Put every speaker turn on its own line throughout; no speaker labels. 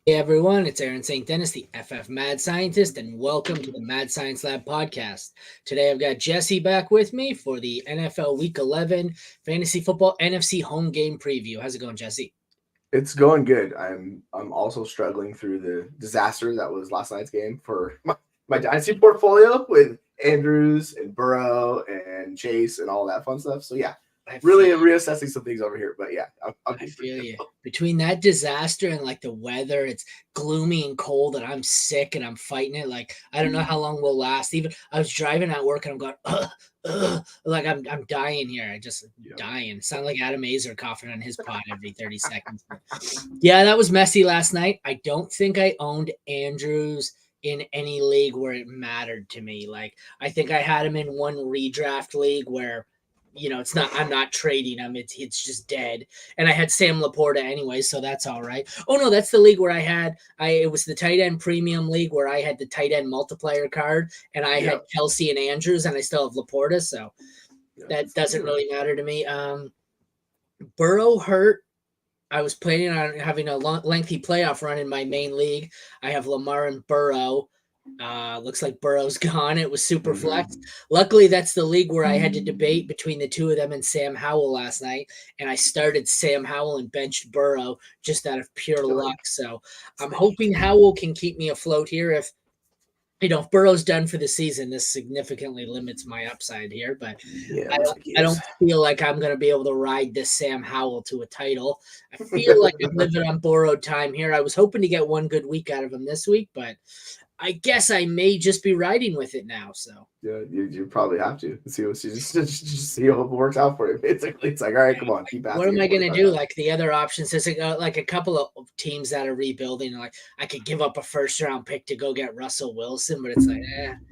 Hey everyone, it's Aaron St. Dennis, the FF Mad Scientist, and welcome to the Mad Science Lab podcast. Today I've got Jesse back with me for the NFL Week 11 Fantasy Football NFC Home Game preview. How's it going, Jesse?
It's going good. I'm also struggling through the disaster that was last night's game for my dynasty portfolio with Andrews and Burrow and Chase and all that fun stuff. So yeah, really reassessing some things over here. But yeah,
I feel you. Between that disaster and like the weather, it's gloomy and cold, and I'm sick and I'm fighting it. Like I don't know how long we'll last. Even I was driving at work and I'm going, like I'm dying here. I just dying. Sound like Adam Azer coughing on his pod every 30 seconds. Yeah, that was messy last night. I don't think I owned Andrews in any league where it mattered to me. Like I think I had him in one redraft league where it's not. I'm not trading him. It's just dead. And I had Sam Laporta anyway, so that's all right. Oh no, that's the league where it was the tight end premium league where I had the tight end multiplier card, and I had Kelsey and Andrews, and I still have Laporta, so that doesn't really matter to me. Burrow hurt. I was planning on having a lengthy playoff run in my main league. I have Lamar and Burrow. Looks like Burrow's gone. It was super flex. Luckily, that's the league where I had to debate between the two of them and Sam Howell last night. And I started Sam Howell and benched Burrow just out of pure luck. So I'm hoping Howell can keep me afloat here. If Burrow's done for the season, this significantly limits my upside here. But I don't feel like I'm going to be able to ride this Sam Howell to a title. I feel like I'm living on borrowed time here. I was hoping to get one good week out of him this week, but I guess I may just be riding with it now. So
yeah, you probably have to see what just see how it works out for you. Basically, it's like, all right, come on, keep passing.
What am I going to do? Like the other options, there's like a couple of teams that are rebuilding. Like I could give up a first round pick to go get Russell Wilson, but it's like,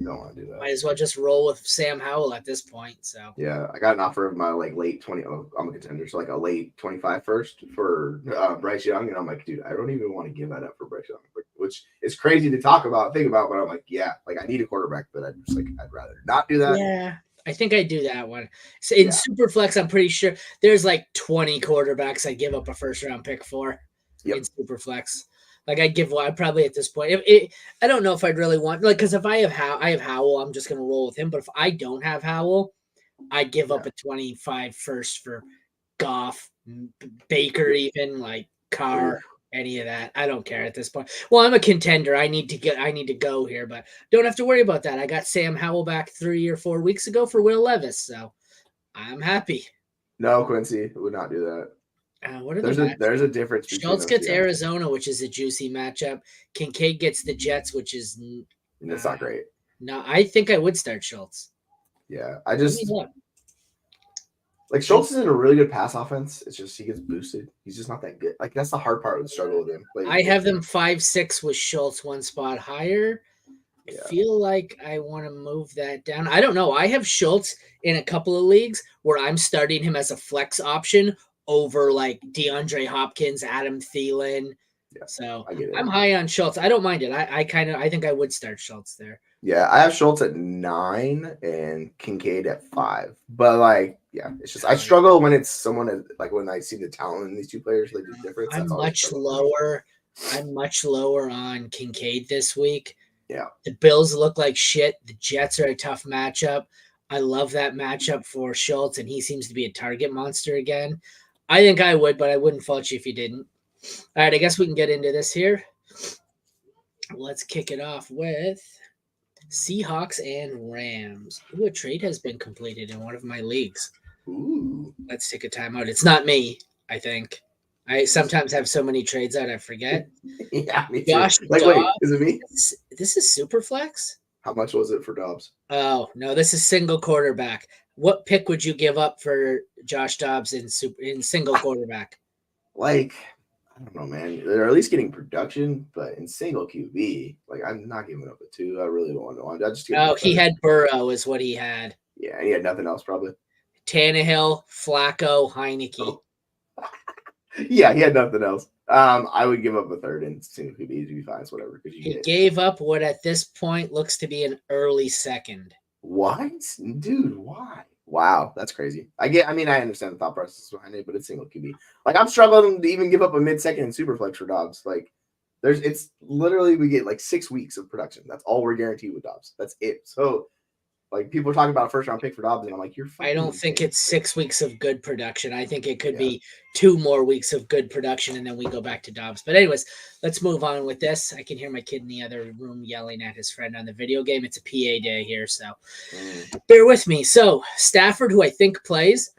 don't want to do that.
Might as well just roll with Sam Howell at this point. So
yeah, I got an offer of my late 20. Oh, I'm a contender, so like a late 25 first for Bryce Young, and I'm like, dude, I don't even want to give that up for Bryce Young, which is crazy to think about, but I'm like, yeah, like I need a quarterback, but I'd rather not do that.
Yeah, I think I do that one. So in Superflex, I'm pretty sure there's like 20 quarterbacks I give up a first round pick for in Superflex. Like I'd probably at this point, I don't know if I'd really want, like, because if I have Howell, I'm just gonna roll with him. But if I don't have Howell, I'd give up a 25 first for Goff, Baker, even like Carr. Any of that. I don't care at this point. Well, I'm a contender. I need to go here, but don't have to worry about that. I got Sam Howell back 3 or 4 weeks ago for Will Levis, so I'm happy.
No, Quincy would not do that.
What are
there's a difference.
Schultz gets Arizona, which is a juicy matchup. Kincaid gets the Jets, which is
that's not great.
No, I think I would start Schultz.
Yeah, I just like Schultz is in a really good pass offense. It's just he gets boosted. He's just not that good. Like that's the hard part of the struggle with him.
I have them 5-6 with Schultz, one spot higher. I feel like I want to move that down. I don't know. I have Schultz in a couple of leagues where I'm starting him as a flex option over like DeAndre Hopkins, Adam Thielen. Yeah, so I'm high on Schultz. I don't mind it. I think I would start Schultz there.
Yeah, I have Schultz at 9 and Kincaid at 5. But it's just I struggle when it's someone like when I see the talent in these two players, like the difference.
I'm much lower. I'm much lower on Kincaid this week.
Yeah.
The Bills look like shit. The Jets are a tough matchup. I love that matchup for Schultz, and he seems to be a target monster again. I think I would, but I wouldn't fault you if you didn't. All right, I guess we can get into this here. Let's kick it off with Seahawks and Rams. Ooh, a trade has been completed in one of my leagues.
Ooh.
Let's take a timeout. It's not me, I think. I sometimes have so many trades out I forget.
Yeah, me too.
Josh
wait, is it me?
This is Superflex?
How much was it for Dobbs?
Oh, no, this is single quarterback. What pick would you give up for Josh Dobbs in single quarterback?
I don't know, man. They're at least getting production, but in single QB, I'm not giving up a 2. I really don't want to. I just
he had Burrow is what he had.
Yeah, he had nothing else probably.
Tannehill, Flacco, Heineke.
Oh. Yeah, he had nothing else. I would give up a 3rd in single QB to be fine. It's whatever.
He gave up what at this point looks to be an early 2nd.
What, dude? Why? Wow, that's crazy. I understand the thought process behind it, but it's single QB. I'm struggling to even give up a mid-second in Superflex for Dobbs. It's literally we get like 6 weeks of production. That's all we're guaranteed with Dobbs. That's it. So like people are talking about a first round pick for Dobbs, and I'm like, you're
I
fucking
don't think
insane.
it's 6 weeks of good production. I think it could
Yeah.
be 2 more weeks of good production, and then we go back to Dobbs. But anyways, let's move on with this. I can hear my kid in the other room yelling at his friend on the video game. It's a PA day here, so bear with me. So Stafford, who I think plays,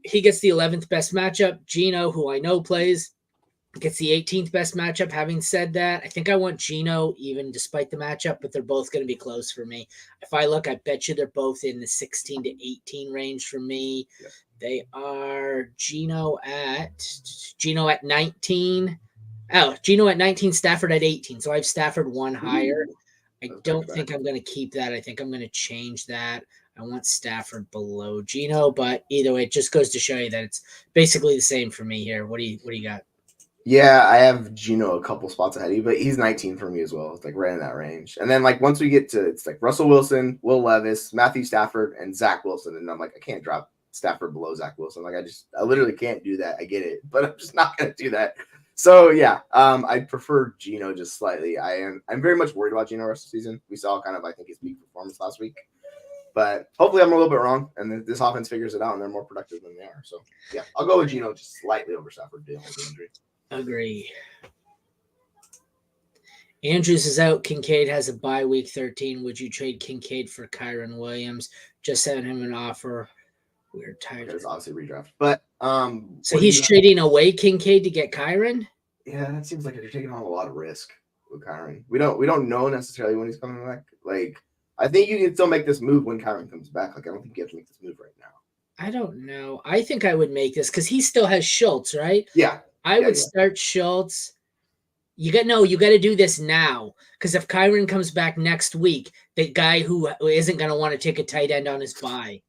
he gets the 11th best matchup. Gino, who I know plays, gets the 18th best matchup. Having said that, I think I want Gino even despite the matchup, but they're both going to be close for me. If I look, I bet you they're both in the 16 to 18 range for me.
Yep.
They are Gino at 19. Oh, Gino at 19, Stafford at 18. So I have Stafford one higher. I don't think I'm going to keep that. I think I'm going to change that. I want Stafford below Gino, but either way, it just goes to show you that it's basically the same for me here. What do you got?
Yeah, I have Gino a couple spots ahead of you, but he's 19 for me as well. It's like right in that range. And then like once we get to it's like Russell Wilson, Will Levis, Matthew Stafford, and Zach Wilson. And I'm like, I can't drop Stafford below Zach Wilson. Like I literally can't do that. I get it, but I'm just not gonna do that. So yeah, I prefer Gino just slightly. I'm very much worried about Gino rest of the season. We saw kind of I think his peak performance last week. But hopefully I'm a little bit wrong, and this offense figures it out, and they're more productive than they are. So yeah, I'll go with Gino just slightly over Stafford dealing with the injury.
Agree. Andrews is out. Kincaid has a bye week 13. Would you trade Kincaid for Kyron Williams? Just sent him an offer. We're tired.
It's obviously redraft, but
so he's trading away Kincaid to get Kyron.
Yeah, that seems like you're taking on a lot of risk with Kyron. We don't know necessarily when he's coming back. Like I think you can still make this move when Kyron comes back. Like I don't think you have to make this move right now.
I don't know. I think I would make this because he still has Schultz, right?
Yeah.
I would start Schultz. You got to do this now because if Kyron comes back next week, the guy who isn't going to want to take a tight end on his bye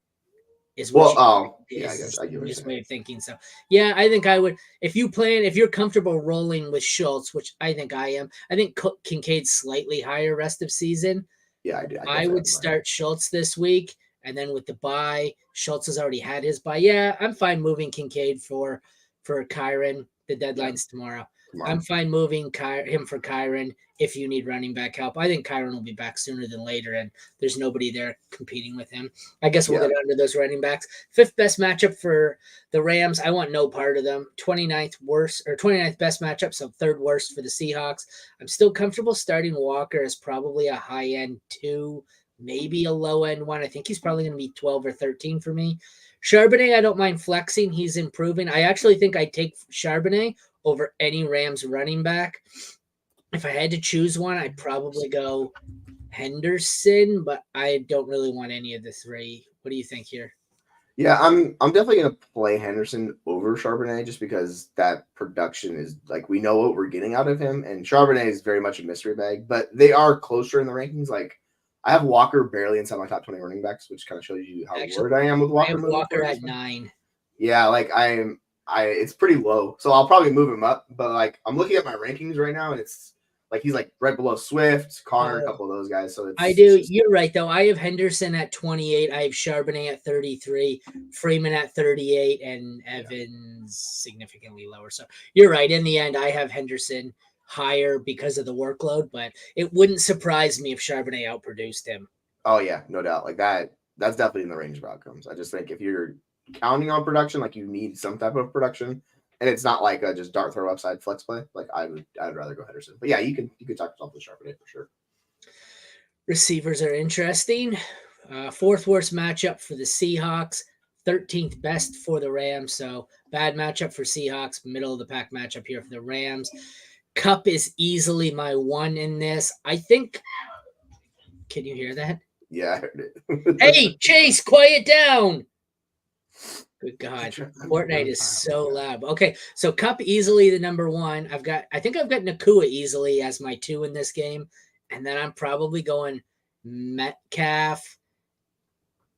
is what I get this way of thinking. So yeah, I think I would. If you're comfortable rolling with Schultz, which I think I am, I think Kincaid's slightly higher rest of season.
Yeah, I do.
I would start Schultz this week, and then with the bye, Schultz has already had his bye. Yeah, I'm fine moving Kincaid for Kyron. The deadline's tomorrow. I'm fine moving him for Kyron if you need running back help. I think Kyron will be back sooner than later, and there's nobody there competing with him. I guess we'll get under those running backs. 5th best matchup for the Rams. I want no part of them. 29th best matchup, so 3rd worst for the Seahawks. I'm still comfortable starting Walker as probably a high-end 2, maybe a low-end 1. I think he's probably going to be 12 or 13 for me. Charbonnet, I don't mind flexing. He's improving. I actually think I'd take Charbonnet over any Rams running back. If I had to choose one, I'd probably go Henderson, but I don't really want any of the 3. What do you think here?
Yeah, I'm definitely going to play Henderson over Charbonnet just because that production is like we know what we're getting out of him, and Charbonnet is very much a mystery bag, but they are closer in the rankings. Like I have Walker barely inside my top 20 running backs, which kind of shows you how worried I am with Walker.
I have Walker at 9.
Yeah, like it's pretty low, so I'll probably move him up. But like I'm looking at my rankings right now, and it's like he's like right below Swift, Connor, a couple of those guys. So
you're right though. I have Henderson at 28. I have Charbonnet at 33, Freeman at 38, and Evans significantly lower. So you're right. In the end, I have Henderson higher because of the workload, but it wouldn't surprise me if Charbonnet outproduced him.
Oh yeah, no doubt. Like that's definitely in the range of outcomes. I just think if you're counting on production, like you need some type of production, and it's not like a just dart throw upside flex play. Like I'd rather go Henderson, but yeah, you could talk yourself to Charbonnet for sure.
Receivers are interesting. 4th worst matchup for the Seahawks, 13th best for the Rams. So bad matchup for Seahawks, middle of the pack matchup here for the Rams. Kupp is easily my 1 in this. I think. Can you hear that?
Yeah, I heard it.
Hey, Chase, quiet down. Good God. Fortnite is so loud. Okay, so Kupp easily the number 1. I think I've got Nakua easily as my 2 in this game. And then I'm probably going Metcalf.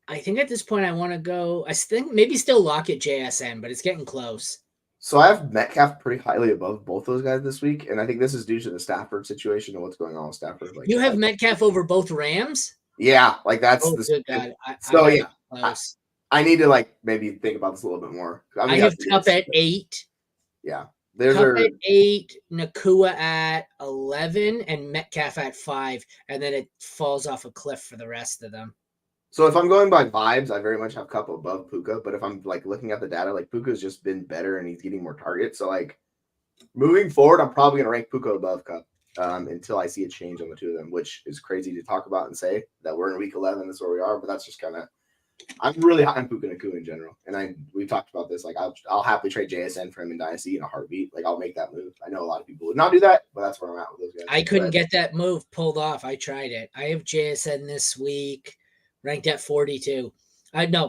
I think at this point I want to go, I think maybe still Lockett JSN, but it's getting close.
So I have Metcalf pretty highly above both those guys this week, and I think this is due to the Stafford situation and what's going on with Stafford. Like
you have Metcalf over both Rams?
Yeah, like that's
good God.
I need to like maybe think about this a little bit more.
I have Kupp at 8.
Yeah.
Cup at 8, Nakua at 11, and Metcalf at 5, and then it falls off a cliff for the rest of them.
So if I'm going by vibes, I very much have Cup above Puka. But if I'm like looking at the data, like Puka's just been better and he's getting more targets. So like moving forward, I'm probably gonna rank Puka above Cup until I see a change on the two of them, which is crazy to talk about and say that we're in week 11. That's where we are. But that's just kind of. I'm really high on Puka Nakua in general, and we've talked about this. Like, I'll happily trade JSN for him in Dynasty in a heartbeat. Like, I'll make that move. I know a lot of people would not do that, but that's where I'm at with those guys.
I couldn't get that move pulled off. I tried it. I have JSN this week, ranked at 42.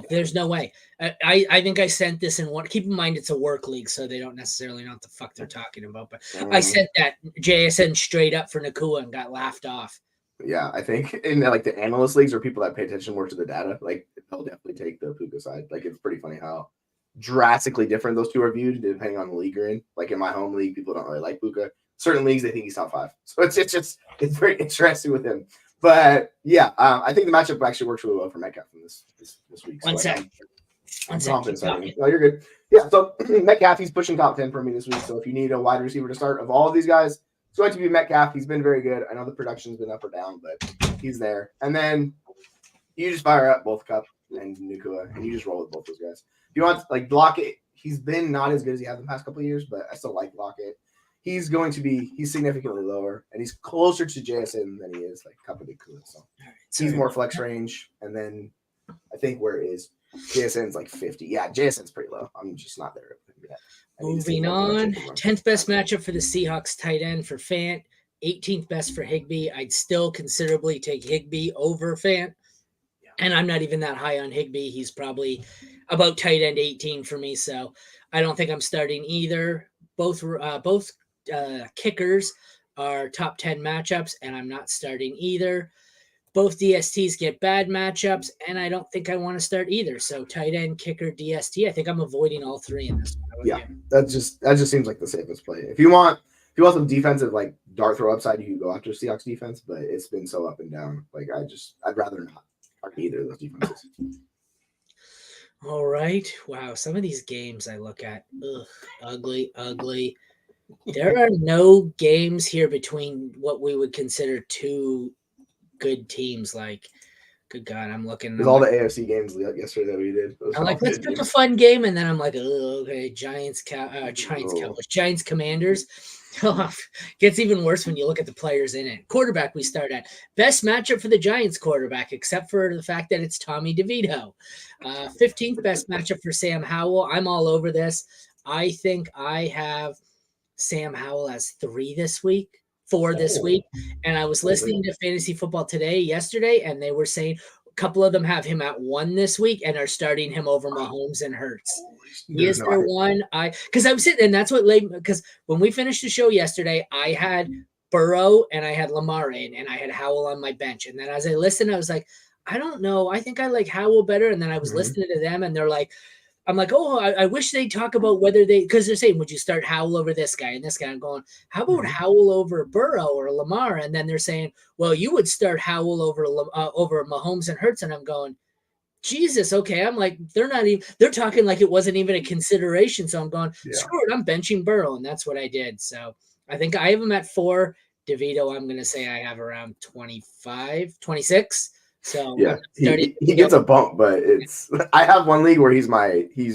There's no way. I think I sent this in one. Keep in mind it's a work league, so they don't necessarily know what the fuck they're talking about. But I sent that JSN straight up for Nakua and got laughed off.
Yeah, I think in like the analyst leagues or people that pay attention more to the data, like they'll definitely take the Puka side. Like it's pretty funny how drastically different those two are viewed depending on the league you're in. Like in my home league, people don't really like Puka. Certain leagues they think he's top 5. So it's very interesting with him. But yeah, I think the matchup actually works really well for Metcalf in this week.
One sec.
No, you're good. Yeah, so Metcalf, he's pushing top 10 for me this week. So if you need a wide receiver to start of all of these guys, it's going to be Metcalf. He's been very good. I know the production's been up or down, but he's there. And then you just fire up both Cup and Nakua, and you just roll with both those guys. If you want, like, Lockett, he's been not as good as he has the past couple of years, but I still like Lockett. He's significantly lower, and he's closer to JSN than he is, like, Cup and Nakua. So he's more flex range. And then I think where it is, JSN's like 50. Yeah, JSN's pretty low. I'm just not there yet.
Moving on, 10th best matchup for the Seahawks tight end for Fant, 18th best for Higbee. I'd still considerably take Higbee over Fant, and I'm not even that high on Higbee. He's probably about tight end 18 for me, so I don't think I'm starting either. Both kickers are top 10 matchups, and I'm not starting either. Both DSTs get bad matchups, and I don't think I want to start either. So tight end, kicker, DST. I think I'm avoiding all three in this one.
Yeah, that just seems like the safest play. If you want some defensive like dart throw upside, you can go after Seahawks defense, but it's been so up and down. Like I'd rather not target either of those defenses.
All right. Wow. Some of these games I look at, ugly. There are no games here between what we would consider two good teams. Like, good God, I'm looking.
There's all the AFC games yesterday that we did.
I'm like, let's pick a fun game, and then I'm like, oh, okay, Giants, Commanders. Gets even worse when you look at the players in it. Quarterback we start at. Best matchup for the Giants quarterback, except for the fact that it's Tommy DeVito. 15th best matchup for Sam Howell. I'm all over this. I think I have Sam Howell as 4 this week. And I was listening to Fantasy Football Today yesterday, and they were saying a couple of them have him at 1 this week and are starting him over Mahomes and Hurts. He is their one. Because I'm sitting, and that's what because when we finished the show yesterday, I had Burrow and I had Lamar in, and I had Howell on my bench. And then as I listened, I was like, I don't know. I think I like Howell better. And then I was listening to them, and they're like, I'm like, oh, I wish they'd talk about whether because they're saying, would you start Howell over this guy and this guy? I'm going, how about Howell over Burrow or Lamar? And then they're saying, well, you would start Howell over Mahomes and Hurts. And I'm going, Jesus, okay. I'm like, they're talking like it wasn't even a consideration. So I'm going, screw it, I'm benching Burrow. And that's what I did. So I think I have him at 4. DeVito, I'm going to say I have around 25, 26. So
yeah, he gets a bump, but I have one league where he's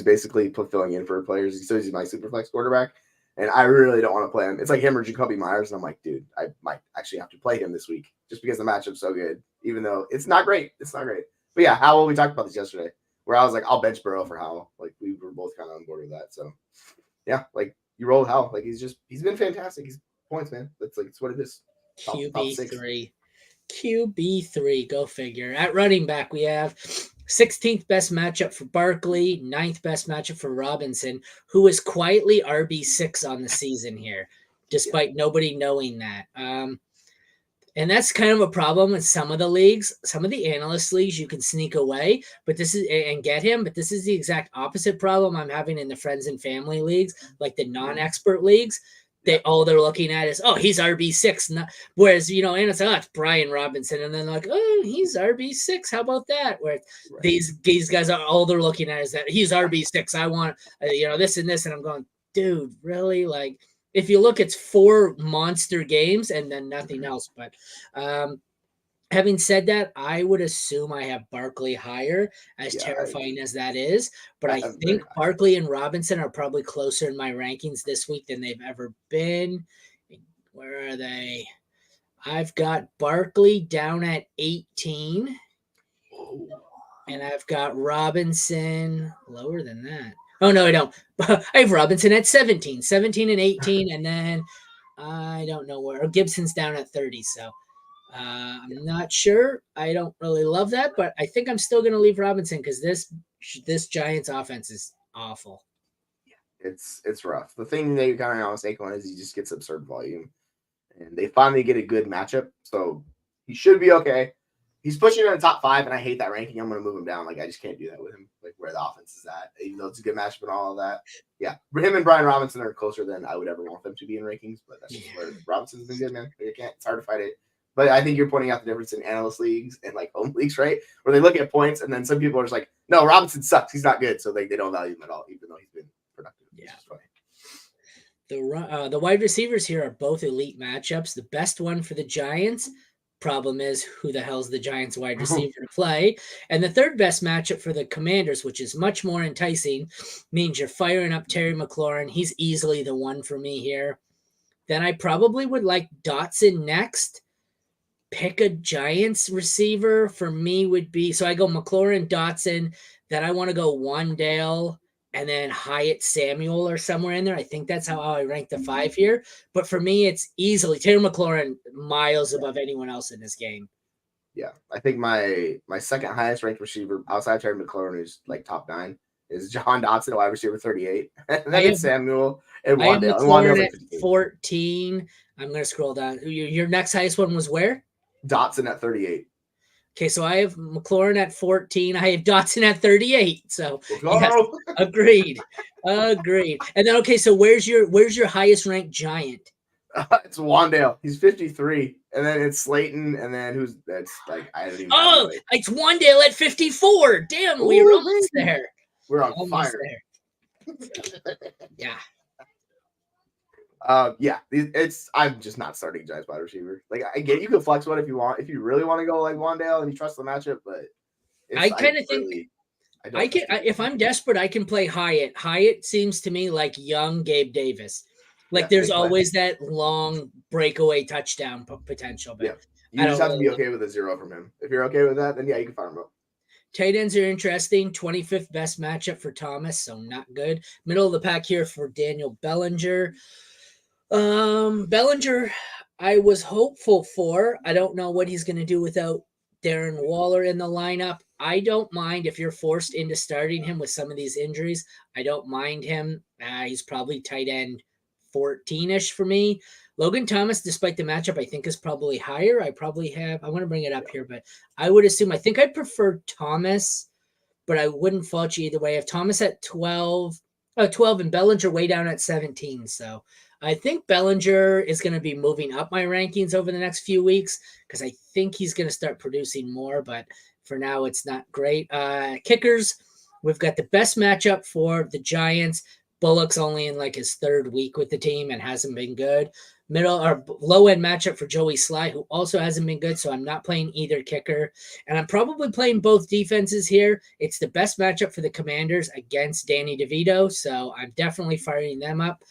basically filling in for players. So he's my super flex quarterback, and I really don't want to play him. It's like him or Jacoby Myers, and I'm like, dude, I might actually have to play him this week just because the matchup's so good, even though it's not great. But yeah, Howell, we talked about this yesterday, where I was like, I'll bench Burrow for Howell. Like we were both kind of on board with that. So yeah, like you roll with Howell. Like he's been fantastic. He's points, man. It's what it is.
QB3. QB3, go figure. At running back, we have 16th best matchup for Barkley, 9th best matchup for Robinson, who is quietly RB6 on the season here, despite nobody knowing that. And that's kind of a problem with some of the leagues. Some of the analyst leagues you can sneak away, but this is the exact opposite problem I'm having in the friends and family leagues, like the non-expert leagues. All they're looking at is, oh, he's RB6. Whereas, and it's, it's Brian Robinson. And then like, oh, he's RB6. How about that? Where these guys are, all they're looking at is that he's RB6. I want, this and this. And I'm going, dude, really? Like, if you look, it's 4 monster games and then nothing else. But having said that, I would assume I have Barkley higher, as
Yeah,
terrifying as that is. But I
I'm very
think
high.
Barkley and Robinson are probably closer in my rankings this week than they've ever been. Where are they? I've got Barkley down at 18, and I've got Robinson lower than that. Oh, no, I don't. I have Robinson at 17, 17 and 18, and then I don't know where. Gibson's down at 30, so I'm not sure. I don't really love that, but I think I'm still going to leave Robinson because this Giants offense is awful.
It's rough. The thing they kind of mistake on is he just gets absurd volume, and they finally get a good matchup, so he should be okay. He's pushing in the top 5, and I hate that ranking. I'm going to move him down. Like, I just can't do that with him, like where the offense is at, even though it's a good matchup and all of that. Yeah, him and Brian Robinson are closer than I would ever want them to be in rankings, but that's just where Robinson's been good, man. Like, it's hard to fight it. But I think you're pointing out the difference in analyst leagues and like home leagues, right? Where they look at points, and then some people are just like, no, Robinson sucks. He's not good. So they don't value him at all, even though he's been productive.
Yeah. The wide receivers here are both elite matchups. The best one for the Giants, problem is who the hell's the Giants wide receiver to play? And the third best matchup for the Commanders, which is much more enticing, means you're firing up Terry McLaurin. He's easily the one for me here. Then I probably would like Dotson next. Pick a Giants receiver for me would be, so I go McLaurin, Dotson, then I want to go Wandale, and then Hyatt Samuel or somewhere in there. I think that's how I rank the 5 here. But for me, it's easily Terry McLaurin miles above anyone else in this game.
Yeah, I think my second highest ranked receiver outside Terry McLaurin, who's like top 9, is John Dotson, wide receiver 38. And then it's Samuel and Wandale. And
Wandale's
like
at 14. I'm going to scroll down. Your next highest one was where?
Dotson at 38.
Okay, so I have McLaurin at 14. I have Dotson at 38. So yes, agreed. And then okay, so where's your highest ranked Giant?
It's Wandale. He's 53. And then it's Slayton. And then that's like I don't even know.
Oh, it's Wandale at 54. Damn, we're almost there.
We're on fire.
Yeah.
I'm just not starting Giants wide receiver. Like I get you can flex one if you want, if you really want to go like Wandale and you trust the matchup, but
I kind of think I can. If I'm desperate, I can play Hyatt. Hyatt seems to me like young Gabe Davis. Like there's always that long breakaway touchdown potential. But
you just have to be okay with a 0 from him. If you're okay with that, then yeah, you can fire him up.
Tight ends are interesting. 25th best matchup for Thomas, so not good. Middle of the pack here for Daniel Bellinger. Bellinger, I was hopeful for. I don't know what he's going to do without Darren Waller in the lineup. I don't mind if you're forced into starting him with some of these injuries. I don't mind him. He's probably tight end 14-ish for me. Logan Thomas, despite the matchup, I think is probably higher. I want to bring it up here, but I would assume, I think I prefer Thomas, but I wouldn't fault you either way. I have Thomas at 12 and Bellinger way down at 17. So I think Bellinger is going to be moving up my rankings over the next few weeks because I think he's going to start producing more, but for now it's not great. Kickers, we've got the best matchup for the Giants. Bullock's only in like his 3rd week with the team and hasn't been good. Middle or low end matchup for Joey Sly, who also hasn't been good. So I'm not playing either kicker, and I'm probably playing both defenses here. It's the best matchup for the Commanders against Danny DeVito. So I'm definitely firing them up.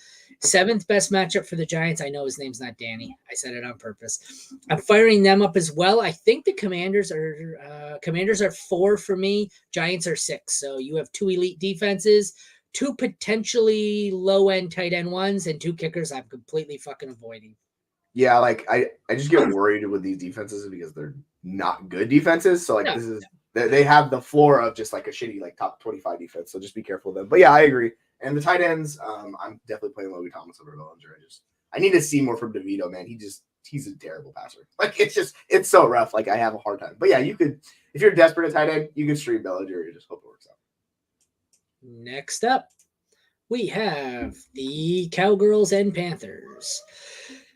7th best matchup for the Giants. I know his name's not Danny. I said it on purpose. I'm firing them up as well. I think the Commanders are 4 for me. Giants are 6. So you have 2 elite defenses, 2 potentially low-end tight end ones, and 2 kickers I'm completely fucking avoiding.
Yeah, like I just get worried with these defenses because they're not good defenses. So like they have the floor of just like a shitty like top 25 defense. So just be careful of them. But yeah, I agree. And the tight ends, I'm definitely playing Logan Thomas over Bellinger. I need to see more from DeVito, man. He's a terrible passer. Like it's so rough. Like I have a hard time. But yeah, you could, if you're desperate at tight end, you can stream Bellinger. You just hope it works out.
Next up, we have the Cowgirls and Panthers.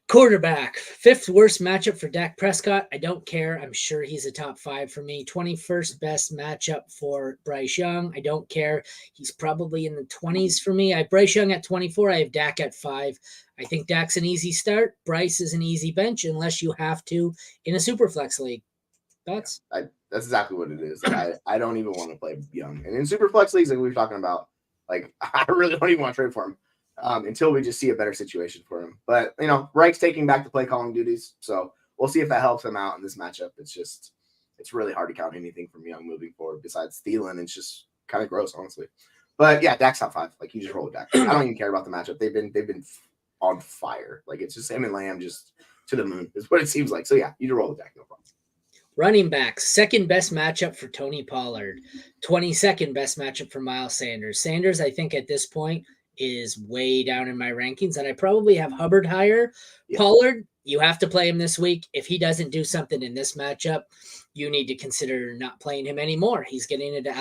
Quarterback, fifth worst matchup for Dak Prescott. I don't care. I'm sure he's a top 5 for me. 21st best matchup for Bryce Young. I don't care. He's probably in the 20s for me. I have Bryce Young at 24. I have Dak at 5. I think Dak's an easy start. Bryce is an easy bench unless you have to in a super flex league. Thoughts?
Yeah, that's exactly what it is. Like, I don't even want to play Young. And in super flex leagues, like we were talking about, like I really don't even want to trade for him until we just see a better situation for him. But, Reich's taking back the play calling duties. So we'll see if that helps him out in this matchup. It's really hard to count anything from Young moving forward besides Thielen. It's just kind of gross, honestly. But yeah, Dak's top 5. Like, you just roll with Dak. I don't even care about the matchup. They've been on fire. Like, it's just him and Lamb just to the moon is what it seems like. So yeah, you just roll with Dak, no problem.
Running backs, second best matchup for Tony Pollard, 22nd best matchup for Miles Sanders. Sanders, I think at this point, is way down in my rankings, and I probably have Hubbard higher. Yeah. Pollard, you have to play him this week. If he doesn't do something in this matchup, you need to consider not playing him anymore. He's getting into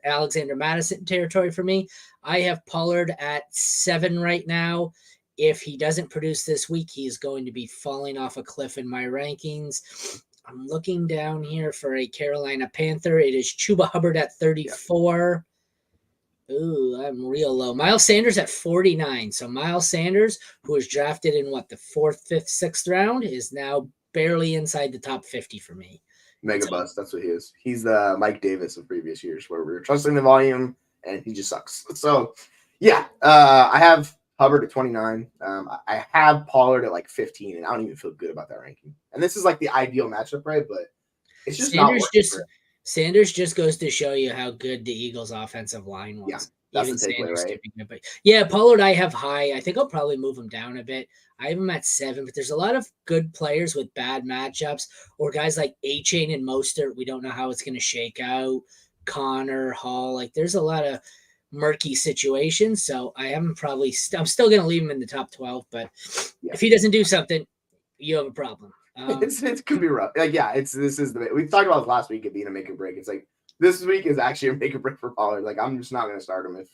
Alexander Madison territory for me. I have Pollard at 7 right now. If he doesn't produce this week, he is going to be falling off a cliff in my rankings. I'm looking down here for a Carolina Panther. It is Chuba Hubbard at 34. Yeah. Ooh, I'm real low. Miles Sanders at 49. So Miles Sanders, who was drafted in the 4th, 5th, 6th round, is now barely inside the top 50 for me.
Mega bust. That's what he is. He's the Mike Davis of previous years where we were trusting the volume and he just sucks. So yeah, I have Hubbard at 29. I have Pollard at like 15, and I don't even feel good about that ranking. And this is like the ideal matchup, right? But it's just
Sanders just goes to show you how good the Eagles' offensive line was.
Yeah, that's the takeaway, right?
But yeah, Pollard I have high. I think I'll probably move him down a bit. I have him at 7, but there's a lot of good players with bad matchups, or guys like A-Chain and Mostert. We don't know how it's going to shake out. Connor, Hall, like there's a lot of murky situations, so I am probably I'm still going to leave him in the top 12, but if he doesn't do something, you have a problem.
It could be rough. Like, yeah, we talked about this last week, it being a make or break. It's like this week is actually a make or break for Pollard. Like, I'm just not going to start him if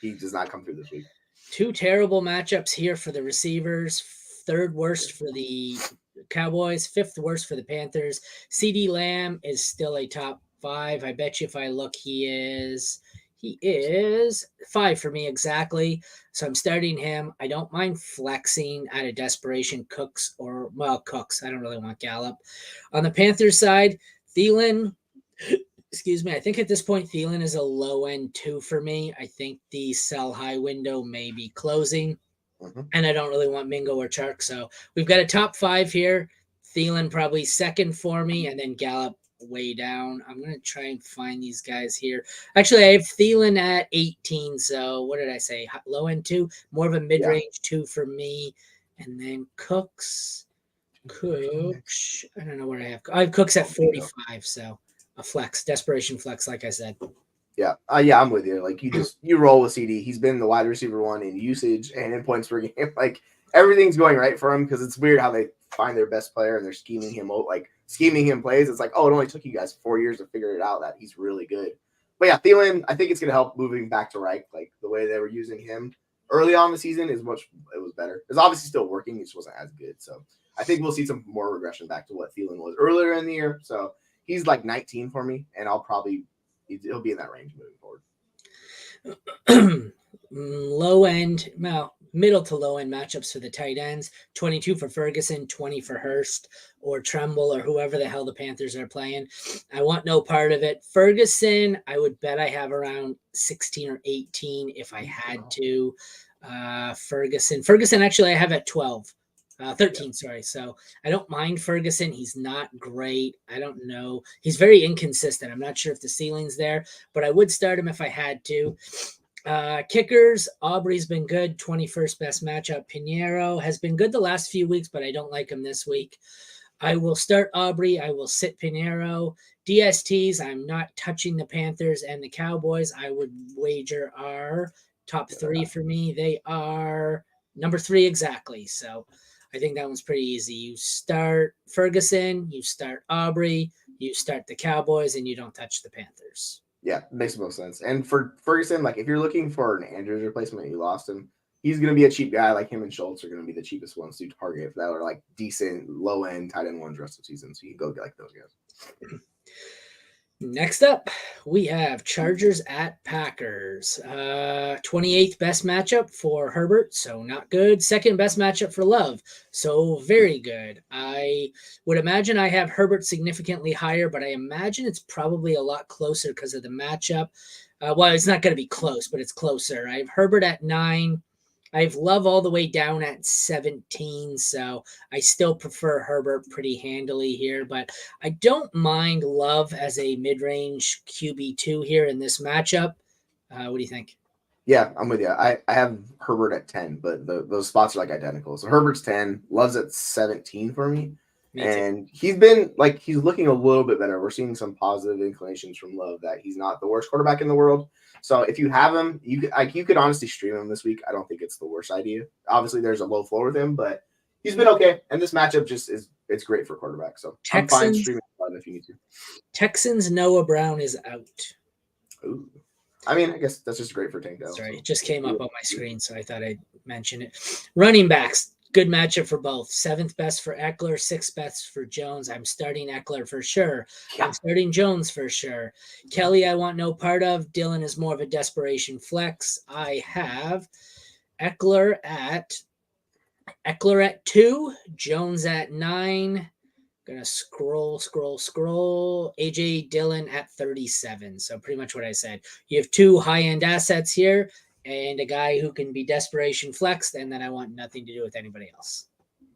he does not come through this week.
2 terrible matchups here for the receivers. 3rd worst for the Cowboys, 5th worst for the Panthers. CD Lamb is still a top 5. I bet you if I look, he is 5 for me exactly. So I'm starting him. I don't mind flexing out of desperation Cooks. I don't really want Gallup. On the Panthers side, Thielen, excuse me, I think at this point Thielen is a low end 2 for me. I think the sell high window may be closing. And I don't really want Mingo or Chark. So we've got a top 5 here. Thielen probably 2nd for me, and then Gallup way down. I'm going to try and find these guys here. Actually, I have Thielen at 18. So what did I say? Low end 2, more of a mid-range 2 for me. And then Cooks. I don't know where I have Cooks at 45. So a flex, desperation flex, like I said.
Yeah. I'm with you. Like you roll with CD. He's been the wide receiver 1 in usage and in points per game. Like everything's going right for him because it's weird how they find their best player and they're scheming him plays. It's like, oh, it only took you guys 4 years to figure it out that he's really good. But yeah, Thielen, I think it's going to help moving back to Reich. Like the way they were using him early on in the season it was better. It's obviously still working. It just wasn't as good. So I think we'll see some more regression back to what Thielen was earlier in the year. So he's like 19 for me, and he'll be in that range moving forward.
Low end, middle to low end matchups for the tight ends. 22 for Ferguson, 20 for Hurst or Tremble or whoever the hell the Panthers are playing. I want no part of it. Ferguson, I would bet I have around 16 or 18 if I had to. Ferguson, actually, I have at 12. 13, sorry. So I don't mind Ferguson. He's not great. I don't know. He's very inconsistent. I'm not sure if the ceiling's there, but I would start him if I had to. Kickers, Aubrey's been good. 21st best matchup. Pinheiro has been good the last few weeks, but I don't like him this week. I will start Aubrey. I will sit Pinheiro. DSTs, I'm not touching the Panthers and the Cowboys. I would wager are top 3 for me. They are number 3 exactly. So I think that one's pretty easy. You start Ferguson, you start Aubrey, you start the Cowboys, and you don't touch the Panthers.
Yeah, it makes the most sense. And for Ferguson, like if you're looking for an Andrews replacement, you lost him. he's going to be a cheap guy. Like him and Schultz are going to be the cheapest ones to target that are like decent low end tight end ones rest of the season. So you can go get like those guys.
Next up, we have Chargers at Packers. 28th best matchup for Herbert, so not good. Second best matchup for Love, so very good. I would imagine I have Herbert significantly higher, but I imagine it's probably a lot closer because of the matchup. Well, it's not going to be close, but it's closer. I have Herbert at 9. I have Love all the way down at 17, so I still prefer Herbert pretty handily here, but I don't mind Love as a mid-range QB2 here in this matchup. What do you think?
Yeah, I'm with you. I have Herbert at 10, but those spots are like identical. So Herbert's 10, Love's at 17 for me. And he's been like, he's looking a little bit better. We're seeing some positive inclinations from Love that he's not the worst quarterback in the world. So if you have him, you could honestly stream him this week. I don't think it's the worst idea. Obviously, there's a low floor with him, but he's been okay. And this matchup it's great for quarterback. So I'm fine streaming him if you need to.
Texans Noah Brown is out.
Ooh. I mean, I guess that's just great for Tank.
Sorry, it just came up on my screen, so I thought I'd mention it. Running backs. Good matchup for both. 7th best for Eckler, 6th best for Jones. I'm starting Eckler for sure. Yeah. I'm starting Jones for sure. Kelly, I want no part of. Dylan is more of a desperation flex. I have Eckler at 2, Jones at 9. Gonna scroll. AJ Dillon at 37. So pretty much what I said. You have 2 high-end assets here and a guy who can be desperation flexed, and then I want nothing to do with anybody else.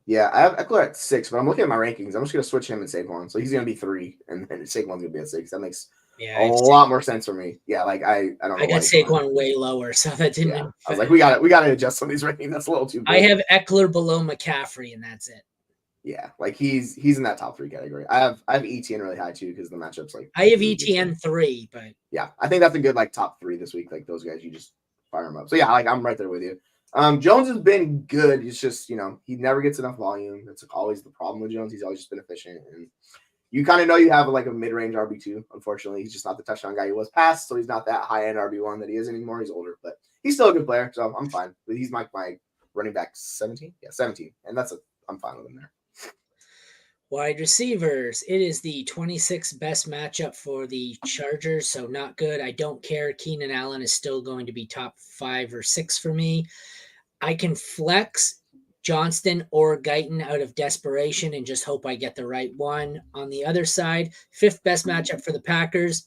Yeah, I have Eckler at 6, but I'm looking at my rankings. I'm just going to switch him and Saquon. So he's going to be 3, and Saquon's going to be at 6. That makes a lot more sense for me. Yeah, like I don't know.
I got Saquon way lower, so that didn't.
Yeah. I was like, we got to adjust some of these rankings. That's a little too big.
I have Eckler below McCaffrey, and that's it.
Yeah, like he's in that top 3 category. I have ETN really high too because the matchups like
I have ETN 3, but
yeah, I think that's a good like top 3 this week. Like those guys, you just fire them up. So yeah, like I'm right there with you. Jones has been good. It's just he never gets enough volume. That's always the problem with Jones. He's always just been efficient, and you kind of know you have like a mid-range RB2. Unfortunately, he's just not the touchdown guy he was past, so he's not that high-end RB1 that he is anymore. He's older, but he's still a good player, so I'm fine. But he's my running back 17, 17, and I'm fine with him there.
Wide receivers. It is the 26th best matchup for the Chargers, so not good. I don't care. Keenan Allen is still going to be top 5 or 6 for me. I can flex Johnston or Guyton out of desperation and just hope I get the right one. On the other side, 5th best matchup for the Packers.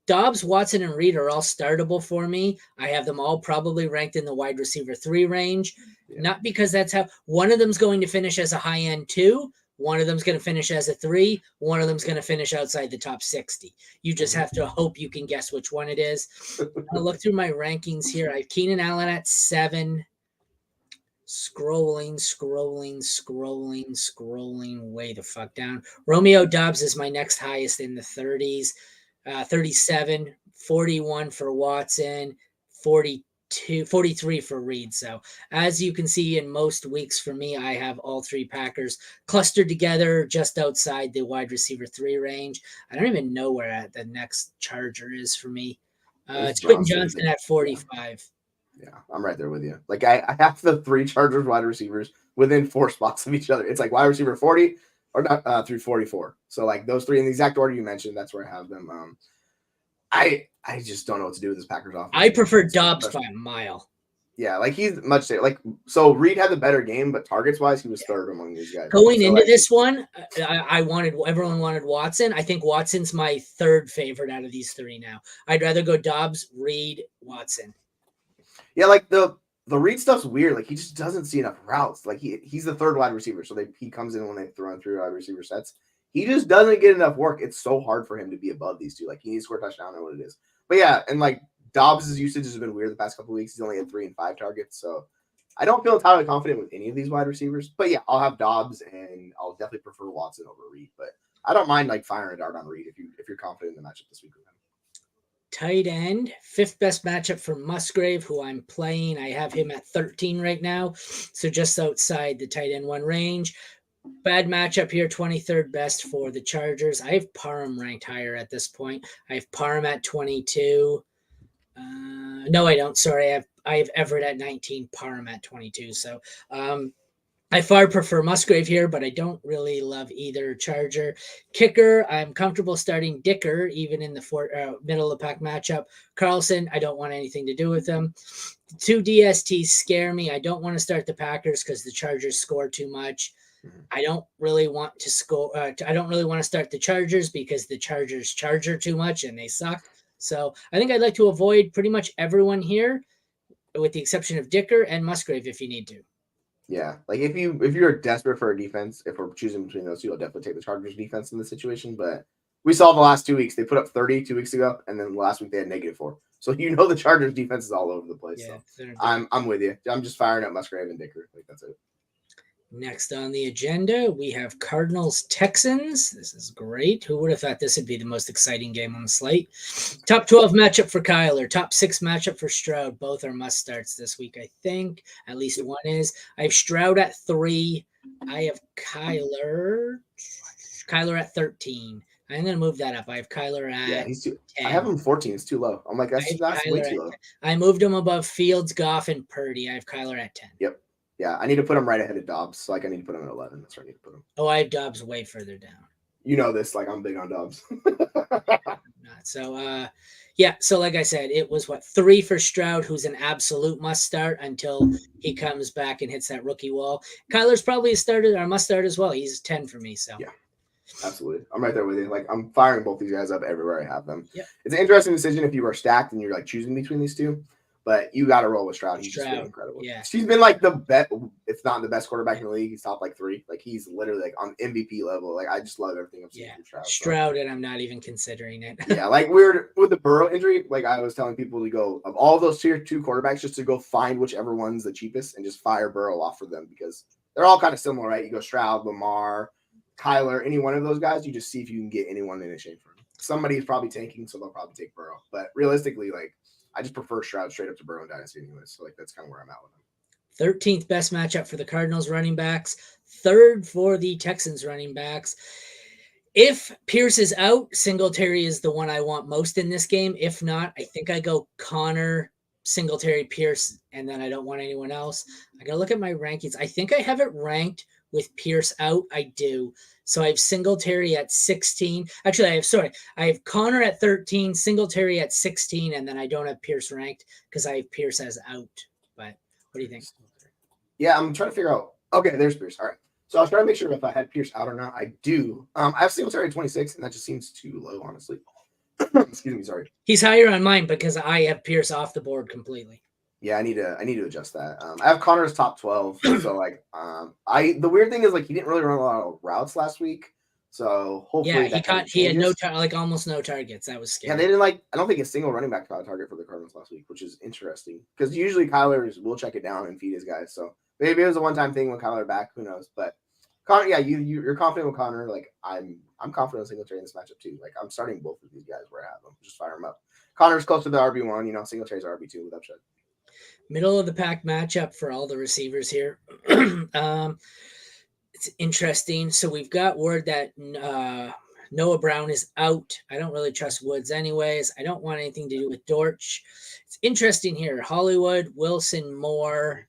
Dobbs, Watson, and Reed are all startable for me. I have them all probably ranked in the wide receiver 3 range. Yeah. Not because that's how one of them's going to finish as a high end 2. One of them's going to finish as a 3. One of them's going to finish outside the top 60. You just have to hope you can guess which one it is. I'll look through my rankings here. I have Keenan Allen at 7. Scrolling way the fuck down. Romeo Dobbs is my next highest in the 30s. 37, 41 for Watson, 43 for Reed. So as you can see in most weeks for me, I have all 3 Packers clustered together just outside the wide receiver 3 range. I don't even know where the next Charger is for me. It's Quentin Johnson at 45.
Yeah, I'm right there with you. Like I have the 3 Chargers wide receivers within 4 spots of each other. It's like wide receiver 40 or not through 44. So like those 3 in the exact order you mentioned, that's where I have them. I just don't know what to do with this Packers offense.
I prefer Dobbs by a mile.
Yeah, like he's much safer. Like so, Reed had the better game, but targets wise, he was 3rd among these guys.
Going into this one, everyone wanted Watson. I think Watson's my 3rd favorite out of these 3 now. I'd rather go Dobbs, Reed, Watson.
Yeah, like the Reed stuff's weird. Like he just doesn't see enough routes. Like he's the 3rd wide receiver, so he comes in when they throw in 3 wide receiver sets. He just doesn't get enough work. It's so hard for him to be above these 2. Like he needs to score a touchdown. I don't know what it is. But yeah, and like Dobbs' usage has been weird the past couple of weeks. He's only had 3 and 5 targets. So I don't feel entirely confident with any of these wide receivers. But yeah, I'll have Dobbs and I'll definitely prefer Watson over Reed. But I don't mind like firing a dart on Reed if you're confident in the matchup this week with him.
Tight end, 5th best matchup for Musgrave, who I'm playing. I have him at 13 right now. So just outside the tight end 1 range. Bad matchup here, 23rd best for the Chargers. I have Parham ranked higher at this point. I have Parham at 22. No, I don't. Sorry, I I have Everett at 19, Parham at 22. So I far prefer Musgrave here, but I don't really love either Charger. Kicker, I'm comfortable starting Dicker, even in the middle of the pack matchup. Carlson, I don't want anything to do with him. 2 DSTs scare me. I don't want to start the Packers because the Chargers score too much. I don't really want to score. I don't really want to start the Chargers because the Chargers charger too much and they suck. So I think I'd like to avoid pretty much everyone here, with the exception of Dicker and Musgrave if you need to.
Yeah, like if you're desperate for a defense, if we're choosing between those two, I'll definitely take the Chargers defense in this situation. But we saw the last 2 weeks, they put up 30 2 weeks ago, and then last week they had -4. So the Chargers defense is all over the place. Yeah, so I'm with you. I'm just firing up Musgrave and Dicker. Like that's it.
Next on the agenda, we have Cardinals-Texans. This is great. Who would have thought this would be the most exciting game on the slate? Top 12 matchup for Kyler. Top 6 matchup for Stroud. Both are must-starts this week, I think. At least one is. I have Stroud at 3. I have Kyler at 13. I'm going to move that up. I have Kyler at
he's too,
10.
I have him 14. It's too low. I'm like, that's way too low.
I moved him above Fields, Goff, and Purdy. I have Kyler at 10.
Yep. Yeah, I need to put him right ahead of Dobbs. So I need to put him at 11. That's where I need to put him.
Oh, I have Dobbs way further down.
You know this, like I'm big on Dobbs.
So, so like I said, it was 3 for Stroud, who's an absolute must start until he comes back and hits that rookie wall. Kyler's probably a must start as well. He's 10 for me. So
yeah, absolutely. I'm right there with you. Like I'm firing both these guys up everywhere I have them.
Yeah.
It's an interesting decision if you are stacked and you're like choosing between these two. But you got to roll with Stroud. He's just been incredible.
Yeah.
He's been like the best, if not the best quarterback in the league. He's top 3. Like he's literally like on MVP level. Like I just love everything I'm seeing from
Stroud, and I'm not even considering it.
Yeah, like weird with the Burrow injury. Like I was telling people to go of all those tier 2 quarterbacks, just to go find whichever one's the cheapest and just fire Burrow off for them because they're all kind of similar, right? You go Stroud, Lamar, Kyler, any one of those guys. You just see if you can get anyone in exchange for him. Somebody's probably tanking, so they'll probably take Burrow. But realistically, like. I just prefer Stroud straight up to Burrow and Dynasty anyways. So, like, that's kind of where I'm at with him.
13th best matchup for the Cardinals running backs. 3rd for the Texans running backs. If Pierce is out, Singletary is the one I want most in this game. If not, I think I go Connor, Singletary, Pierce, and then I don't want anyone else. I got to look at my rankings. I think I have it ranked with Pierce out. I do. So I have Singletary at 16. Actually, I have Connor at 13, Singletary at 16, and then I don't have Pierce ranked because I have Pierce as out. But what do you think?
Yeah, I'm trying to figure out. Okay, there's Pierce. All right. So I was trying to make sure if I had Pierce out or not. I do. I have Singletary at 26, and that just seems too low, honestly. Excuse me, sorry.
He's higher on mine because I have Pierce off the board completely.
Yeah, I need to adjust that. I have Connor's top 12. So like the weird thing is like he didn't really run a lot of routes last week. So hopefully
he had almost no targets. That was scary.
Yeah, they didn't I don't think a single running back got a target for the Cardinals last week, which is interesting. Because usually Kyler will check it down and feed his guys. So maybe it was a one-time thing with Kyler back, who knows? But Connor, yeah, you're confident with Connor. Like I'm confident in Singletary in this matchup too. Like I'm starting both of these guys where I have them. Just fire them up. Connor's close to the RB1, Singletary's RB2 with upside.
Middle of the pack matchup for all the receivers here. It's interesting. So we've got word that Noah Brown is out. I don't really trust Woods anyways. I don't want anything to do with Dortch. It's interesting here. Hollywood, Wilson, Moore,